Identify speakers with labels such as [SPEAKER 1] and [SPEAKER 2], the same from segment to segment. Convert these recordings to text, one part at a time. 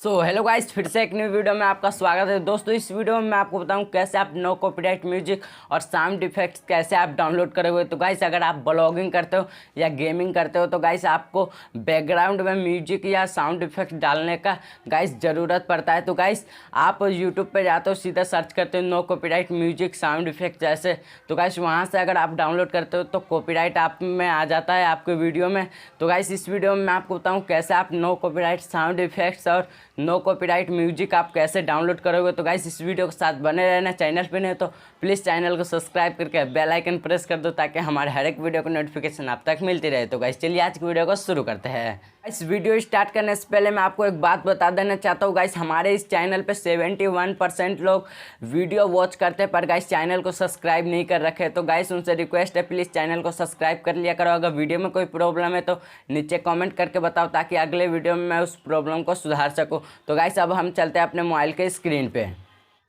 [SPEAKER 1] Hello guys, फिर से एक न्यू वीडियो में आपका स्वागत है। दोस्तों, इस वीडियो में मैं आपको बताऊं कैसे आप नो कॉपीराइट म्यूजिक और साउंड इफेक्ट्स कैसे आप डाउनलोड करोगे। तो गाइस, अगर आप ब्लॉगिंग करते हो या गेमिंग करते हो तो गाइस आपको बैकग्राउंड में म्यूजिक या साउंड इफेक्ट डालने का गाइस ज़रूरत पड़ता है। तो गाइस, आप यूट्यूब पर जाते हो, सीधा सर्च करते हो no copyright music sound effect जैसे। तो गाइस, वहाँ से अगर आप डाउनलोड करते हो तो कॉपीराइट आप में आ जाता है आपके वीडियो में। तो गाइस, इस वीडियो में मैं आपको बताऊँ कैसे आप नो कॉपीराइट साउंड इफेक्ट्स और नो कॉपीराइट म्यूजिक आप कैसे डाउनलोड करोगे। तो गाइस, इस वीडियो के साथ बने रहना। चैनल पे नहीं तो प्लीज़ चैनल को सब्सक्राइब करके बेल आइकन प्रेस कर दो ताकि हमारे हर एक वीडियो को नोटिफिकेशन आप तक मिलती रहे। तो गाइस, चलिए आज की वीडियो को शुरू करते हैं। इस वीडियो स्टार्ट करने से पहले मैं आपको एक बात बता देना चाहता हूँ गाइस, हमारे इस चैनल पे 71% लोग वीडियो वॉच करते हैं पर गाइस चैनल को सब्सक्राइब नहीं कर रखे। तो गाइस, उनसे रिक्वेस्ट है प्लीज़ चैनल को सब्सक्राइब कर लिया करो। अगर वीडियो में कोई प्रॉब्लम है तो नीचे कमेंट करके बताओ ताकि अगले वीडियो में मैं उस प्रॉब्लम को सुधार सकूँ। तो गाइस, अब हम चलते हैं अपने मोबाइल के स्क्रीन पे।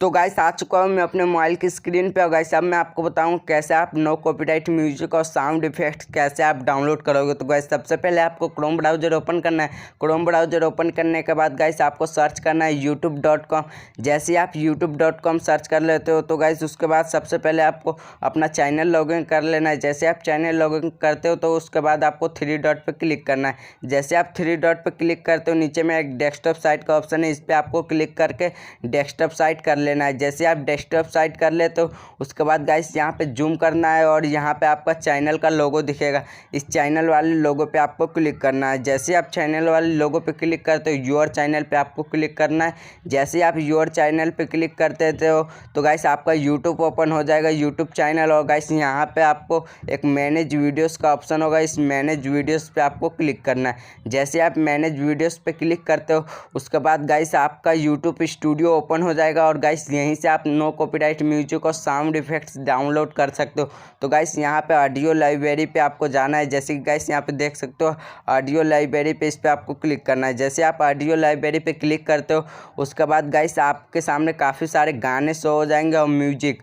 [SPEAKER 1] तो गाइस, आ चुका हूँ मैं अपने मोबाइल की स्क्रीन पे। और गाइस, अब मैं आपको बताऊँ कैसे आप नो कॉपीराइट म्यूजिक और साउंड इफेक्ट कैसे आप डाउनलोड करोगे। तो गाइस, सबसे पहले आपको क्रोम ब्राउज़र ओपन करना है। क्रोम ब्राउज़र ओपन करने के बाद गाइस आपको सर्च करना है youtube.com। जैसे ही आप youtube.com सर्च कर लेते हो तो गाइस उसके बाद सबसे पहले आपको अपना चैनल लॉगिन कर लेना है। जैसे आप चैनल लॉगिन करते हो तो उसके बाद आपको 3 डॉट पर क्लिक करना है। जैसे आप 3 डॉट पर क्लिक करते हो, नीचे में एक डेस्कटॉप साइट का ऑप्शन है, इस पर आपको क्लिक करके डेस्कटॉप साइट कर लेना है। जैसे आप डेस्कटॉप साइट कर ले तो उसके बाद गाइस यहाँ पे जूम करना है और यहाँ पे आपका चैनल का लोगो दिखेगा। इस चैनल वाले लोगो पे आपको क्लिक करना है। जैसे आप चैनल वाले लोगो पे क्लिक करते हो, योर चैनल पे आपको क्लिक करना है। जैसे आप योर चैनल पे क्लिक करते हो तो गाइस आपका यूट्यूब ओपन हो जाएगा, यूट्यूब चैनल। और गाइस यहाँ पे आपको एक मैनेज वीडियोस का ऑप्शन होगा, इस मैनेज वीडियोस पे आपको क्लिक करना है। जैसे आप मैनेज वीडियोस पे क्लिक करते हो उसके बाद गाइस आपका यूट्यूब स्टूडियो ओपन हो जाएगा और गाइस यहीं से आप नो कॉपीराइट म्यूजिक और साउंड इफेक्ट्स डाउनलोड कर सकते हो। तो गाइस यहाँ पे ऑडियो लाइब्रेरी पे आपको जाना है। जैसे कि गाइस यहाँ पे देख सकते हो ऑडियो लाइब्रेरी पे, इस पर आपको क्लिक करना है। जैसे आप ऑडियो लाइब्रेरी पे क्लिक करते हो उसके बाद गाइस आपके सामने काफ़ी सारे गाने शो हो जाएंगे और म्यूजिक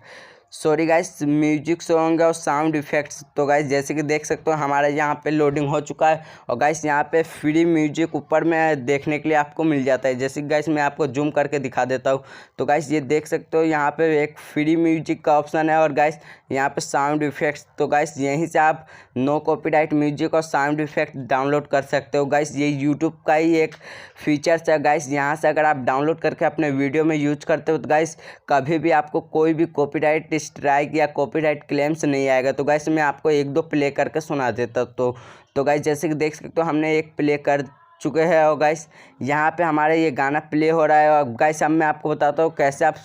[SPEAKER 1] शो होंगे और साउंड इफेक्ट्स। तो गाइस जैसे कि देख सकते हो हमारे यहाँ पे लोडिंग हो चुका है और गाइस यहाँ पे फ्री म्यूजिक ऊपर में देखने के लिए आपको मिल जाता है। जैसे कि गाइस मैं आपको जूम करके दिखा देता हूँ। तो गाइस ये देख सकते हो यहाँ पे एक फ्री म्यूजिक का ऑप्शन है और गाइस यहाँ पे साउंड इफेक्ट्स। तो गाइस यहीं से आप नो कॉपीराइट म्यूजिक और साउंड इफेक्ट डाउनलोड कर सकते हो। गाइस ये यूट्यूब का ही एक फीचर्स है। गाइस यहाँ से अगर आप डाउनलोड करके अपने वीडियो में यूज करते हो तो गाइस कभी भी आपको कोई भी कॉपीराइट स्ट्राइक या कॉपीराइट क्लेम्स नहीं आएगा। तो गाइस मैं आपको एक दो प्ले करके सुना देता। तो गाइस जैसे कि देख सकते हो हमने एक प्ले कर चुके हैं और गाइस यहाँ पे हमारे ये गाना प्ले हो रहा है। और गाइस अब मैं आपको बताता हूँ कैसे आप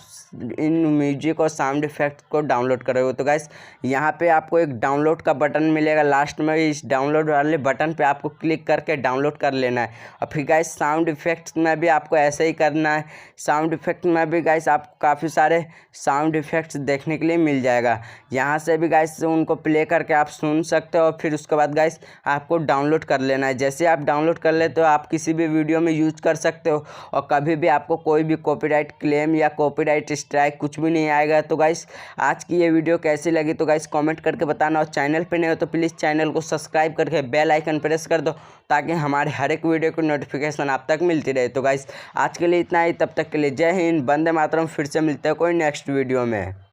[SPEAKER 1] इन म्यूजिक और साउंड इफेक्ट को डाउनलोड करोगे। तो गाइस यहाँ पे आपको एक डाउनलोड का बटन मिलेगा लास्ट में, इस डाउनलोड वाले बटन पे आपको क्लिक करके डाउनलोड कर लेना है। और फिर गाइस साउंड इफेक्ट्स में भी आपको ऐसे ही करना है। साउंड इफेक्ट में भी गाइस आपको काफ़ी सारे साउंड इफेक्ट्स देखने के लिए मिल जाएगा। यहाँ से भी गाइस उनको प्ले करके आप सुन सकते हो और फिर उसके बाद गाइस आपको डाउनलोड कर लेना है। जैसे आप डाउनलोड कर लेते हो आप किसी भी वीडियो में यूज कर सकते हो और कभी भी आपको कोई भी कॉपीराइट क्लेम या कॉपीराइट स्ट्राइक कुछ भी नहीं आएगा। तो गाइस आज की ये वीडियो कैसी लगी तो गाइस कमेंट करके बताना और चैनल पे नहीं हो तो प्लीज़ चैनल को सब्सक्राइब करके बेल आइकन प्रेस कर दो ताकि हमारे हर एक वीडियो की नोटिफिकेशन आप तक मिलती रहे। तो गाइस आज के लिए इतना ही, तब तक के लिए जय हिंद, वंदे मातरम। फिर से मिलते हैं कोई नेक्स्ट वीडियो में।